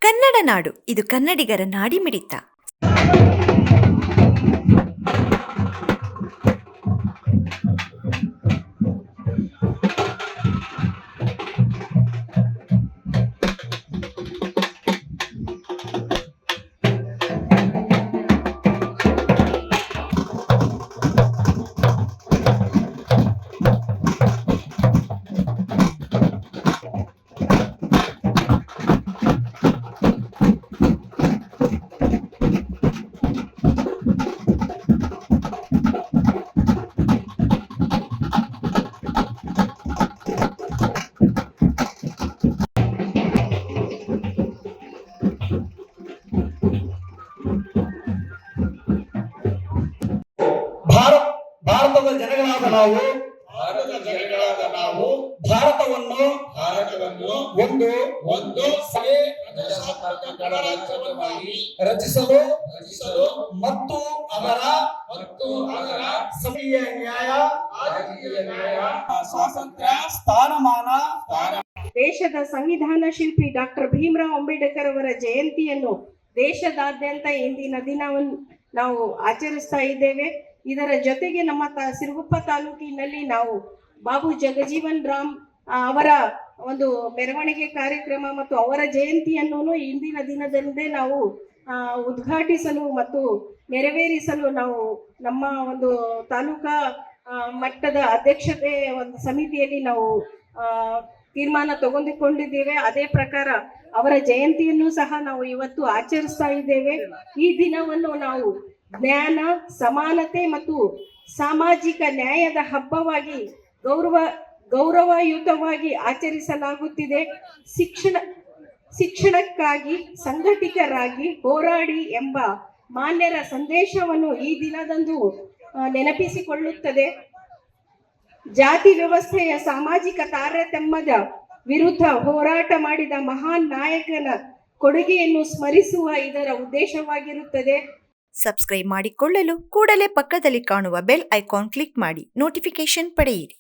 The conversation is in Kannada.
ಕನ್ನಡ ನಾಡು, ಇದು ಕನ್ನಡಿಗರ ನಾಡಿಮಿಡಿತ. ಭಾರತದ ಜನಗಳಾದ ನಾವು ಭಾರತವನ್ನು ಒಂದು ರಚಿಸಲು ಮತ್ತು ಅದರ ಸಭೆಯ ನ್ಯಾಯ ಸ್ವಾತಂತ್ರ್ಯ ಸ್ಥಾನಮಾನ ದೇಶದ ಸಂವಿಧಾನ ಶಿಲ್ಪಿ ಡಾಕ್ಟರ್ ಭೀಮರಾವ್ ಅಂಬೇಡ್ಕರ್ ಅವರ ಜಯಂತಿಯನ್ನು ದೇಶದಾದ್ಯಂತ ಇಂದಿನ ದಿನವನ್ನು ನಾವು ಆಚರಿಸ್ತಾ ಇದ್ದೇವೆ. ಇದರ ಜೊತೆಗೆ ನಮ್ಮ ಸಿರುಗುಪ್ಪ ತಾಲೂಕಿನಲ್ಲಿ ನಾವು ಬಾಬು ಜಗಜೀವನ್ ರಾಮ್ ಅವರ ಒಂದು ಮೆರವಣಿಗೆ ಕಾರ್ಯಕ್ರಮ ಮತ್ತು ಅವರ ಜಯಂತಿಯನ್ನು ಇಂದಿನ ದಿನದಂದೇ ನಾವು ಉದ್ಘಾಟಿಸಲು ಮತ್ತು ನೆರವೇರಿಸಲು ನಾವು ನಮ್ಮ ಒಂದು ತಾಲೂಕಾ ಮಟ್ಟದ ಅಧ್ಯಕ್ಷತೆ ಒಂದು ಸಮಿತಿಯಲ್ಲಿ ನಾವು ತೀರ್ಮಾನ ತೆಗೆದುಕೊಂಡಿದ್ದೇವೆ. ಅದೇ ಪ್ರಕಾರ ಅವರ ಜಯಂತಿಯನ್ನು ಸಹ ನಾವು ಇವತ್ತು ಆಚರಿಸ್ತಾ ಇದ್ದೇವೆ. ಈ ದಿನವನ್ನು ನಾವು ಜ್ಞಾನ, ಸಮಾನತೆ ಮತ್ತು ಸಾಮಾಜಿಕ ನ್ಯಾಯದ ಹಬ್ಬವಾಗಿ ಗೌರವಯುತವಾಗಿ ಆಚರಿಸಲಾಗುತ್ತಿದೆ. ಶಿಕ್ಷಣಕ್ಕಾಗಿ ಸಂಘಟಿತರಾಗಿ ಹೋರಾಡಿ ಎಂಬ ಮಾನ್ಯರ ಸಂದೇಶವನ್ನು ಈ ದಿನದಂದು ನೆನಪಿಸಿಕೊಳ್ಳುತ್ತದೆ. ಜಾತಿ ವ್ಯವಸ್ಥೆಯ ಸಾಮಾಜಿಕ ತಾರತಮ್ಯದ ವಿರುದ್ಧ ಹೋರಾಟ ಮಾಡಿದ ಮಹಾನ್ ನಾಯಕನ ಕೊಡುಗೆಯನ್ನು ಸ್ಮರಿಸುವ ಇದರ ಉದ್ದೇಶವಾಗಿರುತ್ತದೆ. ಸಬ್ಸ್ಕ್ರೈಬ್ ಮಾಡಿಕೊಳ್ಳಲು ಕೂಡಲೇ ಪಕ್ಕದಲ್ಲಿ ಕಾಣುವ ಬೆಲ್ ಐಕಾನ್ ಕ್ಲಿಕ್ ಮಾಡಿ ನೋಟಿಫಿಕೇಶನ್ ಪಡೆಯಿರಿ.